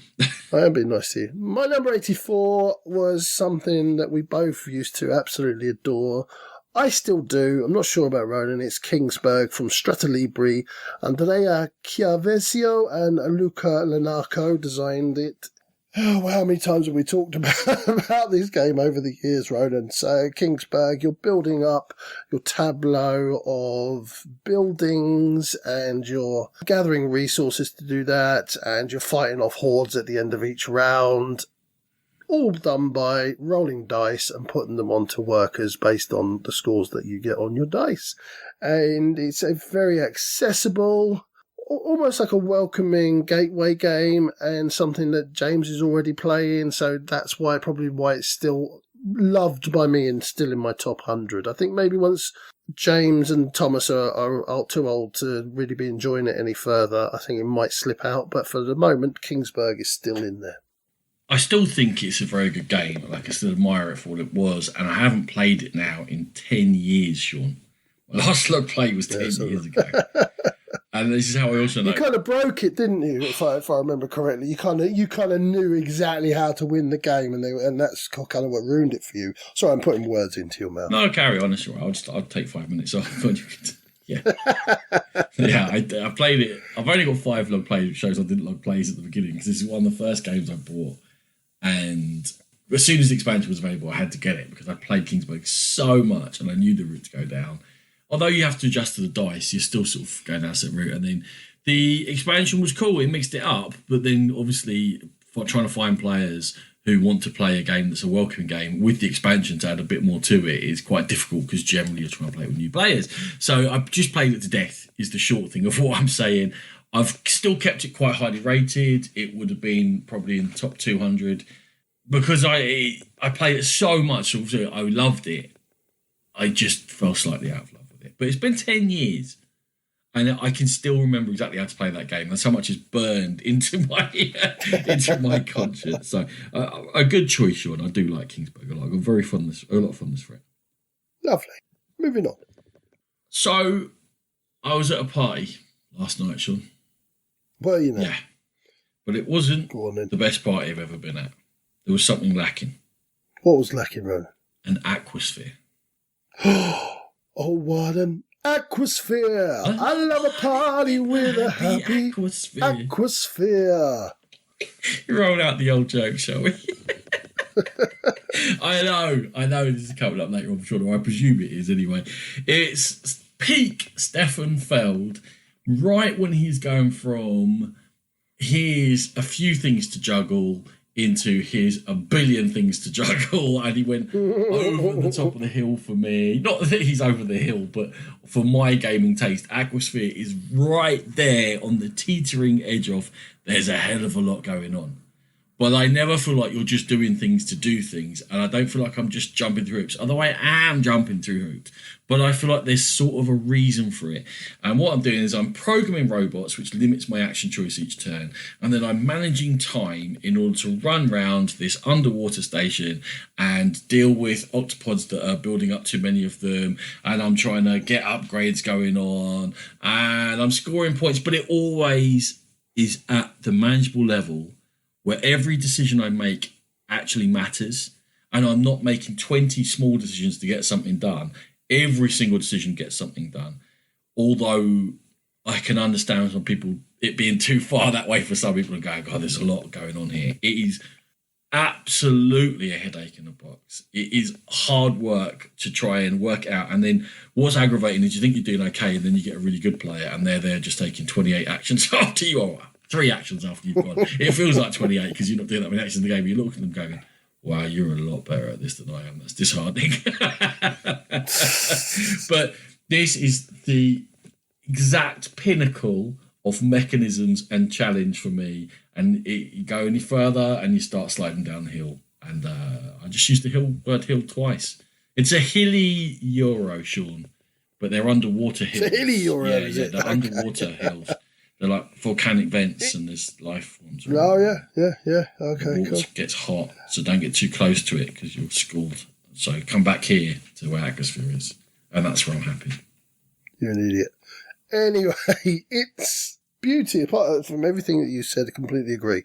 I am being nice to you. My number 84 was something that we both used to absolutely adore. I still do. I'm not sure about Ronan. It's Kingsburg from Strata Libri. Andrea Chiavezio and Luca Lenarco designed it. Oh, how many times have we talked about this game over the years, Ronan? So, Kingsburg, you're building up your tableau of buildings and you're gathering resources to do that, and you're fighting off hordes at the end of each round. All done by rolling dice and putting them onto workers based on the scores that you get on your dice. And it's a very accessible, almost like a welcoming gateway game, and something that James is already playing, so that's probably why it's still loved by me and still in my top 100. I think maybe once James and Thomas are too old to really be enjoying it any further, I think it might slip out, but for the moment, Kingsburg is still in there. I still think it's a very good game. Like, I still admire it for what it was, and I haven't played it now in 10 years, Sean. My last log play was 10 years ago. And this is how I also know. You kind of broke it, didn't you? If I remember correctly, you kind of knew exactly how to win the game, and that's kind of what ruined it for you. Sorry, I'm putting words into your mouth. No, carry on. It's all right. I'll take 5 minutes off. Yeah, yeah. I played it. I've only got 5 log plays, which shows I didn't log plays at the beginning because this is one of the first games I bought. And as soon as the expansion was available, I had to get it because I played Kingsburg so much and I knew the route to go down. Although you have to adjust to the dice, you're still sort of going down a certain route. And then the expansion was cool. It mixed it up. But then obviously for trying to find players who want to play a game that's a welcoming game with the expansion to add a bit more to it is quite difficult because generally you're trying to play with new players. So I've just played it to death is the short thing of what I'm saying. I've still kept it quite highly rated. It would have been probably in the top 200 because I played it so much. Also, I loved it. I just fell slightly out of love with it. But it's been 10 years. And I can still remember exactly how to play that game. That's how much is burned into my conscience. So a good choice, Sean. I do like Kingsburg. I've got a lot of fondness for it. Lovely. Moving on. So I was at a party last night, Sean. Well, you know. Yeah. But it wasn't the best party I've ever been at. There was something lacking. What was lacking, Ron? An aquasphere. Oh, what an aquasphere! I love a party with a happy aquasphere. Roll out the old joke, shall we? I know this is coming up later on, sure. I presume it is anyway. It's peak Stefan Feld, right when he's going from here's a few things to juggle into here's a billion things to juggle, and he went over the top of the hill for me. Not that he's over the hill, but for my gaming taste, Aquasphere is right there on the teetering edge of there's a hell of a lot going on. But I never feel like you're just doing things to do things, and I don't feel like I'm just jumping through hoops, although I am jumping through hoops. But I feel like there's sort of a reason for it. And what I'm doing is I'm programming robots, which limits my action choice each turn, and then I'm managing time in order to run round this underwater station and deal with octopods that are building up too many of them, and I'm trying to get upgrades going on, and I'm scoring points, but it always is at the manageable level where every decision I make actually matters, and I'm not making 20 small decisions to get something done. Every single decision gets something done. Although I can understand some people, it being too far that way for some people, and going, God, there's a lot going on here. It is absolutely a headache in a box. It is hard work to try and work out. And then what's aggravating is you think you're doing okay, and then you get a really good player, and they're there just taking 28 actions after you are. 3 actions after you've gone. It feels like 28 because you're not doing that many actions in the game. You look at them going, wow, you're a lot better at this than I am. That's disheartening. But this is the exact pinnacle of mechanisms and challenge for me. And you go any further and you start sliding down the hill. And I just used the word hill twice. It's a hilly Euro, Sean, but they're underwater hills. It's a hilly Euro, is it? They're underwater hills. They're like volcanic vents, and there's life forms. Oh, yeah. Okay, the water gets hot, so don't get too close to it because you're scalded. So come back here to where Aquasphere is, and that's where I'm happy. You're an idiot. Anyway, it's beauty. Apart from everything that you said, I completely agree.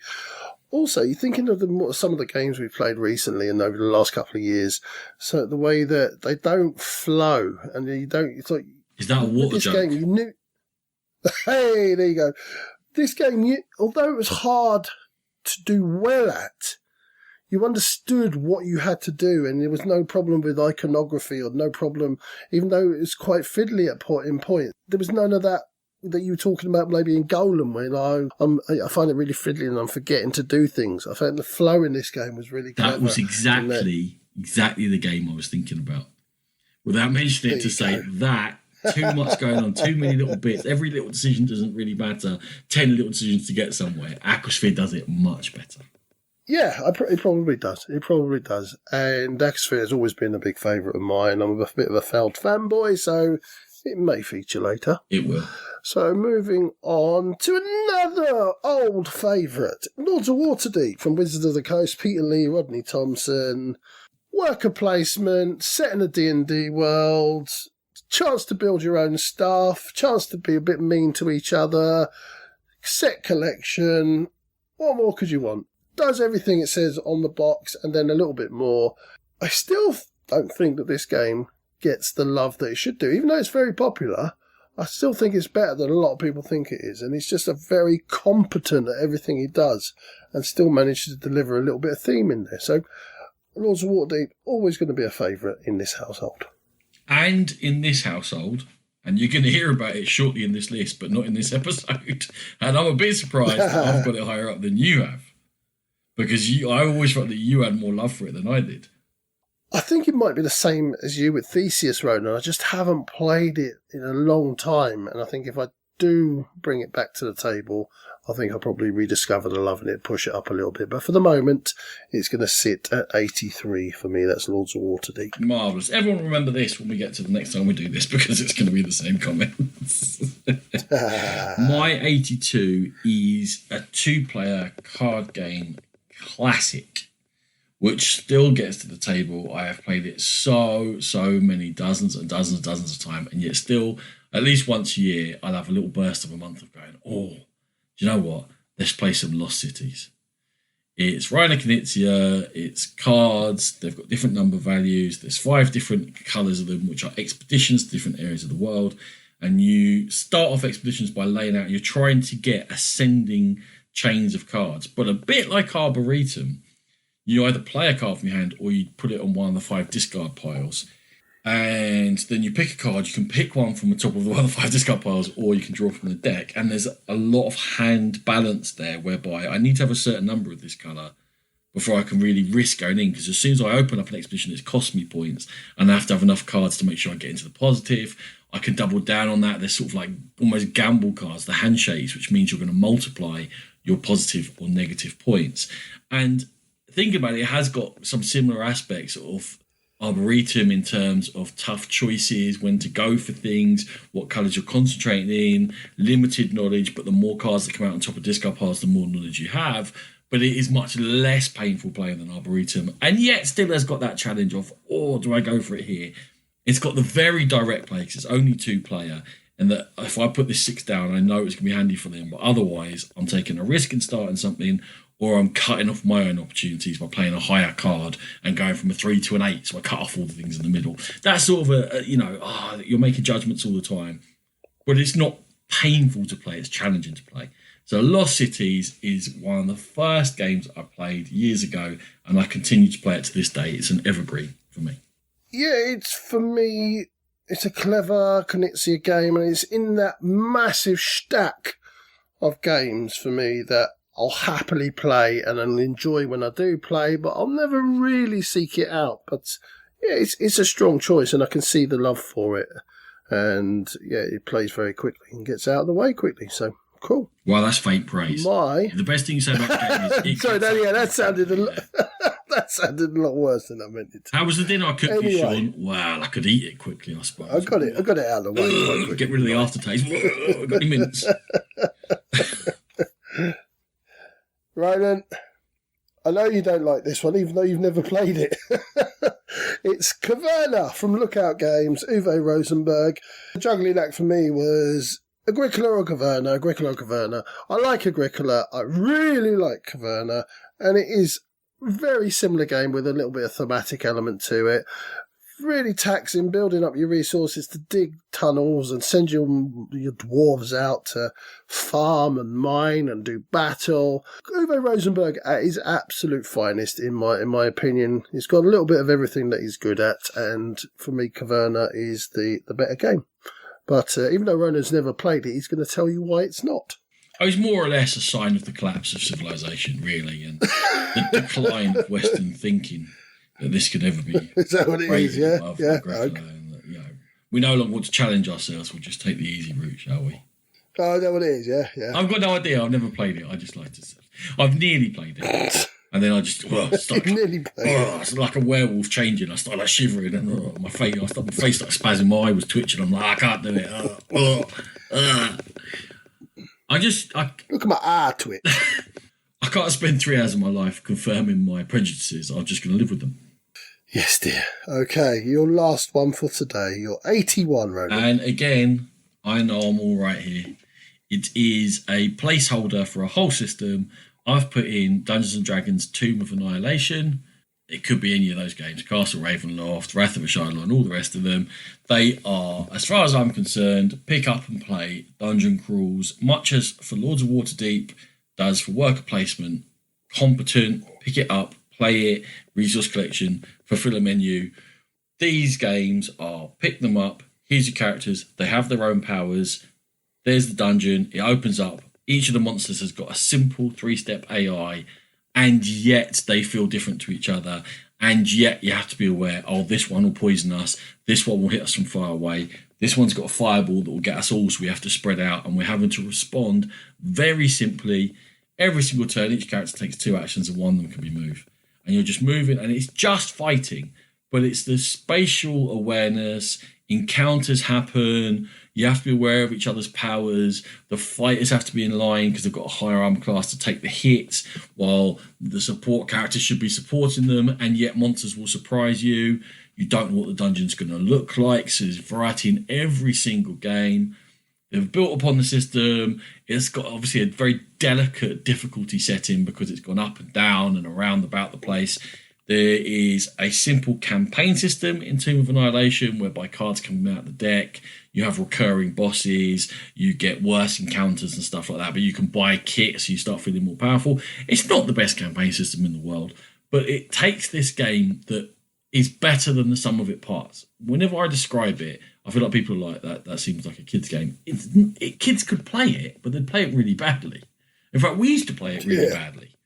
Also, you're thinking of some of the games we've played recently and over the last couple of years. So the way that they don't flow, and you don't. It's like, is that a water jug? Game, you knew. Hey, there you go. This game, although it was hard to do well at, you understood what you had to do, and there was no problem with iconography or no problem, even though it was quite fiddly at point. There was none of that you were talking about maybe in Golem, when I find it really fiddly and I'm forgetting to do things. I found the flow in this game was really clever. That was exactly the game I was thinking about. Without mentioning it, to say that. Too much going on, too many little bits. Every little decision doesn't really matter. 10 little decisions to get somewhere. Aquasphere does it much better. Yeah, it probably does. It probably does. And Aquasphere has always been a big favourite of mine. I'm a bit of a Feld fanboy, so it may feature later. It will. So moving on to another old favourite. Lords of Waterdeep from Wizards of the Coast. Peter Lee, Rodney Thompson. Worker placement, set in a D&D world. Chance to build your own stuff, chance to be a bit mean to each other, set collection. What more could you want? Does everything it says on the box and then a little bit more. I still don't think that this game gets the love that it should do. Even though it's very popular, I still think it's better than a lot of people think it is. And he's just a very competent at everything he does and still manages to deliver a little bit of theme in there. So Lords of Waterdeep, always going to be a favourite in this household. And in this household, and you're going to hear about it shortly in this list, but not in this episode. And I'm a bit surprised that I've got it higher up than you have. Because I always felt that you had more love for it than I did. I think it might be the same as you with Theseus, Ronan. I just haven't played it in a long time. And I think if I do bring it back to the table, I think I'll probably rediscover the love in it, push it up a little bit. But for the moment, it's going to sit at 83 for me. That's Lords of Waterdeep. Marvellous. Everyone remember this when we get to the next time we do this, because it's going to be the same comments. My 82 is a 2-player card game classic, which still gets to the table. I have played it so many dozens and dozens of times, and yet still, at least once a year, I'll have a little burst of a month of going, oh, do you know what? Let's play some Lost Cities. It's Reiner Knizia, it's cards, they've got different number values, there's 5 different colours of them, which are expeditions to different areas of the world, and you start off expeditions by laying out, you're trying to get ascending chains of cards, but a bit like Arboretum, you either play a card from your hand or you put it on one of the 5 discard piles. And then you pick a card. You can pick one from the top of one of the 5 discard piles, or you can draw from the deck. And there's a lot of hand balance there, whereby I need to have a certain number of this colour before I can really risk going in. Because as soon as I open up an expedition, it's cost me points, and I have to have enough cards to make sure I get into the positive. I can double down on that. There's sort of like almost gamble cards, the handshakes, which means you're going to multiply your positive or negative points. And thinking about it, it has got some similar aspects of Arboretum in terms of tough choices, when to go for things, what colours you're concentrating in, limited knowledge, but the more cards that come out on top of discard piles, the more knowledge you have. But it is much less painful playing than Arboretum, and yet still has got that challenge of, oh, do I go for it here? It's got the very direct play, because it's only 2-player, and that if I put this 6 down, I know it's going to be handy for them, but otherwise I'm taking a risk and starting something, or I'm cutting off my own opportunities by playing a higher card and going from a 3 to an 8, so I cut off all the things in the middle. That's sort of you're making judgments all the time, but it's not painful to play, it's challenging to play. So Lost Cities is one of the first games I played years ago, and I continue to play it to this day. It's an evergreen for me. Yeah, for me, it's a clever Knizia game, and it's in that massive stack of games for me that I'll happily play and I'll enjoy when I do play, but I'll never really seek it out. But yeah, it's a strong choice, and I can see the love for it. And yeah, it plays very quickly and gets out of the way quickly. So cool. Well, that's faint praise. The best thing you say about the game is sorry, that sounded that sounded a lot worse than I meant it to. How was the dinner I cooked you, Sean? Well, I could eat it quickly, I suppose. I got it out of the way. Get rid of the aftertaste. I got any mints. Right then, I know you don't like this one, even though you've never played it. It's Caverna from Lookout Games, Uwe Rosenberg. The juggling act for me was Agricola or Caverna. I like Agricola, I really like Caverna, and it is a very similar game with a little bit of thematic element to it. Really taxing, building up your resources to dig tunnels and send your dwarves out to farm and mine and do battle. Uwe Rosenberg at his absolute finest, in my opinion. He's got a little bit of everything that he's good at, and for me, Caverna is the better game. But even though Ronan's never played it, he's going to tell you why it's not. Oh, it's more or less a sign of the collapse of civilization, really, and the decline of Western thinking. That this could ever be. Is that what it is? Yeah. Okay. And that, we no longer want to challenge ourselves. We'll just take the easy route, shall we? Oh, is that what it is? Yeah. I've got no idea. I've never played it. I just like to say. I've nearly played it. And then I just it's like a werewolf changing. I start like shivering, and my face started spasming. My eye was twitching. I'm like, I can't do it. Look at my eye twitch. I can't spend 3 hours of my life confirming my prejudices. I'm just going to live with them. Yes, dear. Okay, your last one for today. You're 81, Ronan. And again, I know I'm all right here. It is a placeholder for a whole system. I've put in Dungeons & Dragons Tomb of Annihilation. It could be any of those games. Castle Ravenloft, Wrath of Ashylon, all the rest of them. They are, as far as I'm concerned, pick up and play dungeon crawls, much as for Lords of Waterdeep does for worker placement. Competent, pick it up, play it, resource collection, fulfill a menu. These games are pick them up, here's your characters, they have their own powers, there's the dungeon, it opens up, each of the monsters has got a simple 3-step AI, and yet they feel different to each other, and yet you have to be aware, oh, this one will poison us, this one will hit us from far away, This one's got a fireball that will get us all, so we have to spread out, and we're having to respond very simply. Every single turn, each character takes 2 actions, and one of them can be moved. And you're just moving, and it's just fighting, but it's the spatial awareness. Encounters happen. You have to be aware of each other's powers. The fighters have to be in line because they've got a higher armor class to take the hits, while the support characters should be supporting them, and yet monsters will surprise you. You don't know what the dungeon's going to look like, so there's variety in every single game. They've built upon the system. It's got obviously a very delicate difficulty setting because it's gone up and down and around about the place. There is a simple campaign system in Tomb of Annihilation whereby cards come out of the deck. You have recurring bosses. You get worse encounters and stuff like that, but you can buy kit so you start feeling more powerful. It's not the best campaign system in the world, but it takes this game that is better than the sum of its parts. Whenever I describe it, I feel like people are like, that seems like a kid's game. Kids could play it, but they'd play it really badly. In fact, we used to play it really badly.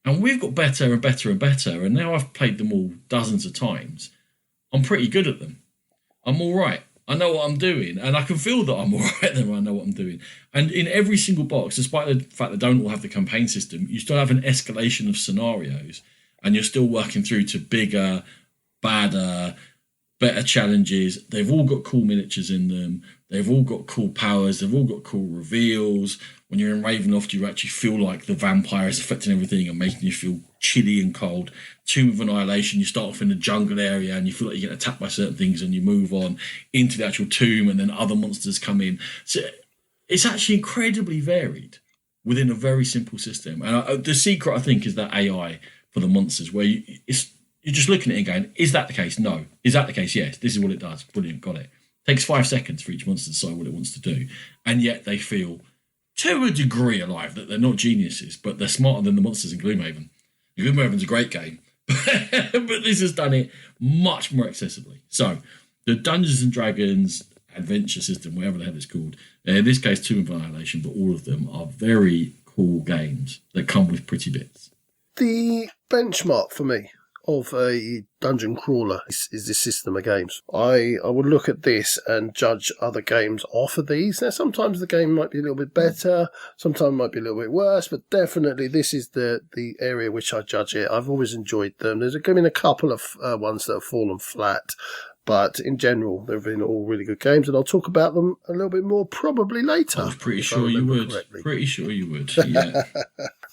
And we've got better and better and better, and now I've played them all dozens of times. I'm pretty good at them. I'm all right. I know what I'm doing, and I can feel that I'm all right then when I know what I'm doing. And in every single box, despite the fact they don't all have the campaign system, you still have an escalation of scenarios, and you're still working through to bigger, badder, better challenges. They've all got cool miniatures in them. They've all got cool powers. They've all got cool reveals. When you're in Ravenloft, you actually feel like the vampire is affecting everything and making you feel chilly and cold. Tomb of Annihilation, you start off in the jungle area and you feel like you get attacked by certain things, and you move on into the actual tomb, and then other monsters come in. So it's actually incredibly varied within a very simple system. And the secret, I think, is that AI for the monsters, where you're just looking at it and going, is that the case? No. Is that the case? Yes. This is what it does. Brilliant. Got it. Takes 5 seconds for each monster to decide what it wants to do. And yet they feel, to a degree, alive, that they're not geniuses, but they're smarter than the monsters in Gloomhaven. Gloomhaven's a great game, but this has done it much more accessibly. So the Dungeons and Dragons adventure system, whatever the hell it's called, in this case Tomb of Annihilation, but all of them are very cool games that come with pretty bits. The benchmark for me of a dungeon crawler is this system of games. I would look at this and judge other games off of these. Now, sometimes the game might be a little bit better, sometimes it might be a little bit worse, but definitely this is the area which I judge it. I've always enjoyed them. There's been a couple of ones that have fallen flat, but in general, they've been all really good games, and I'll talk about them a little bit more probably later. I was pretty sure you would. Pretty sure you would, yeah.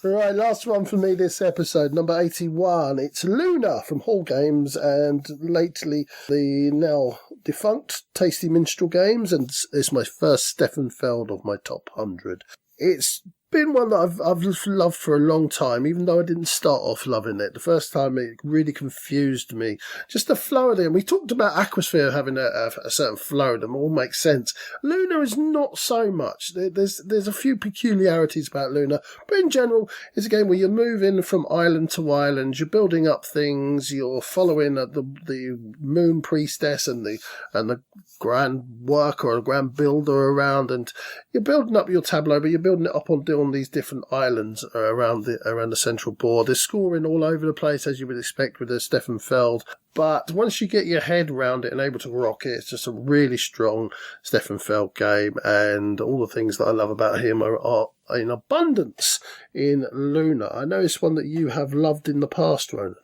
Right, last one for me this episode, number 81. It's Luna from Hall Games, and lately the now defunct Tasty Minstrel Games, and it's my first Stefan Feld of my top 100. It's been one that I've loved for a long time, even though I didn't start off loving it. The first time it really confused me. Just the flow of it. We talked about Aquasphere having a certain flow, that all makes sense. Luna is not so much. There's a few peculiarities about Luna, but in general, it's a game where you're moving from island to island, you're building up things, you're following the moon priestess and the grand worker or the grand builder around, and you're building up your tableau, but you're building it up on these different islands around the central board. There's scoring all over the place, as you would expect with a Stefan Feld. But once you get your head around it and able to rock it, it's just a really strong Stefan Feld game, and all the things that I love about him are in abundance in Luna. I know it's one that you have loved in the past, Ronan.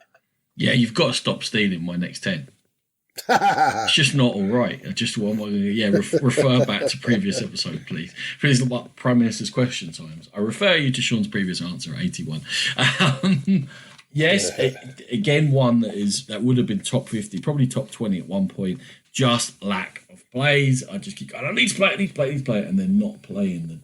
Yeah, you've got to stop stealing my next 10. It's just not all right. I just want to refer back to previous episode, please. Please look at Prime Minister's question times. I refer you to Sean's previous answer, 81. Yes, again, one that would have been top 50, probably top 20 at one point. Just lack of plays. I just keep going, I need to play it, and then not playing them.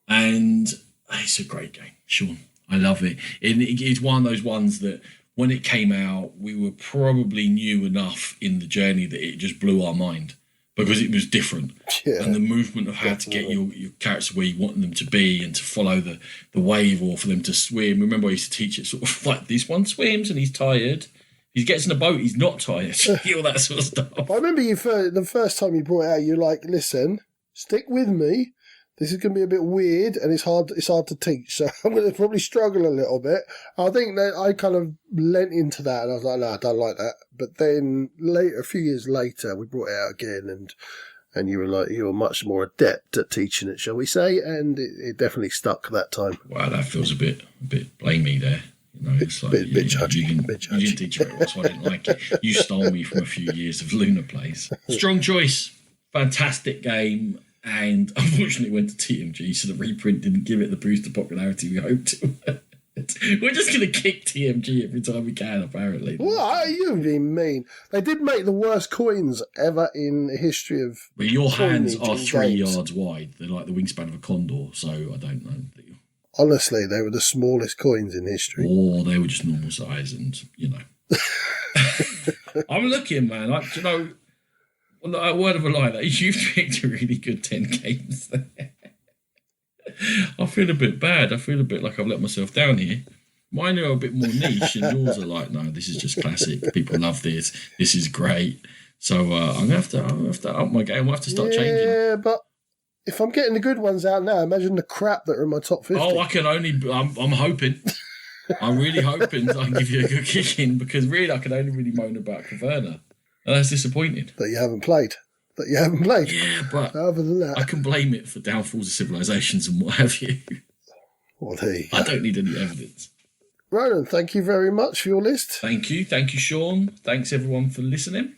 And it's a great game, Sean. I love it. It's one of those ones that, when it came out, we were probably new enough in the journey that it just blew our mind because it was different. Yeah, and the movement of how to get your characters where you want them to be and to follow the wave, or for them to swim. Remember, I used to teach it sort of like, this one swims and he's tired. He gets in a boat, he's not tired. All that sort of stuff. I remember the first time you brought it out, you're like, listen, stick with me. This is going to be a bit weird, and it's hard to teach, so I'm going to probably struggle a little bit. I think that I kind of lent into that, and I was like, no, I don't like that. But then a few years later, we brought it out again, and and you were much more adept at teaching it, shall we say? And it definitely stuck that time. Wow, that feels a bit blamey there. It's like, bit judgy. You didn't teach me it, so I didn't like it. You stole me from a few years of Lunar Plays. Strong choice. Fantastic game. And unfortunately went to TMG, so the reprint didn't give it the boost of popularity we hoped it would. We're just going to kick TMG every time we can, apparently. What? You being mean. They did make the worst coins ever in the history of... But your hands are 3 games. yards wide. They're like the wingspan of a condor, so I don't know. Honestly, they were the smallest coins in history. Or they were just normal size and, I'm looking, man. A word of a lie, you've picked a really good 10 games there. I feel a bit bad. I feel a bit like I've let myself down here. Mine are a bit more niche, and yours are like, no, this is just classic. People love this. This is great. So I'm gonna have to up my game. We'll have to start changing. Yeah, but if I'm getting the good ones out now, imagine the crap that are in my top 50. Oh, I'm hoping. I'm really hoping I can give you a good kicking, because really I can only really moan about Caverna. And that's disappointing. That you haven't played. Yeah, but other than that, I can blame it for downfalls of civilizations and what have you. Well, there you go. I don't need any evidence. Ronan, thank you very much for your list. Thank you, Sean. Thanks everyone for listening.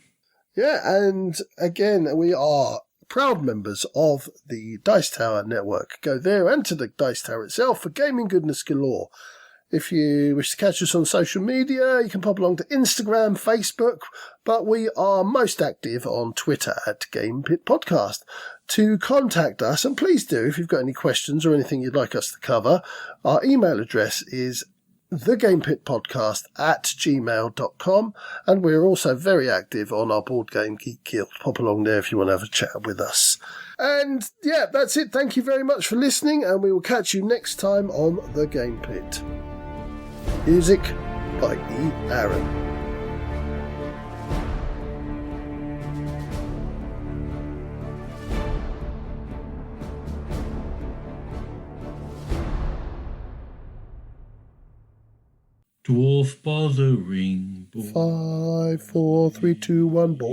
Yeah, and again, we are proud members of the Dice Tower Network. Go there and to the Dice Tower itself for gaming goodness galore. If you wish to catch us on social media, you can pop along to Instagram, Facebook, but we are most active on Twitter at GamePitPodcast. To contact us, and please do if you've got any questions or anything you'd like us to cover, our email address is thegamepitpodcast@gmail.com, and we're also very active on our Board Game Geek Guild. Pop along there if you want to have a chat with us. And yeah, that's it. Thank you very much for listening, and we will catch you next time on The Game Pit. Music by E. Aaron. Dwarf bothering boy. 5, 4, 3, 2, 1, boy.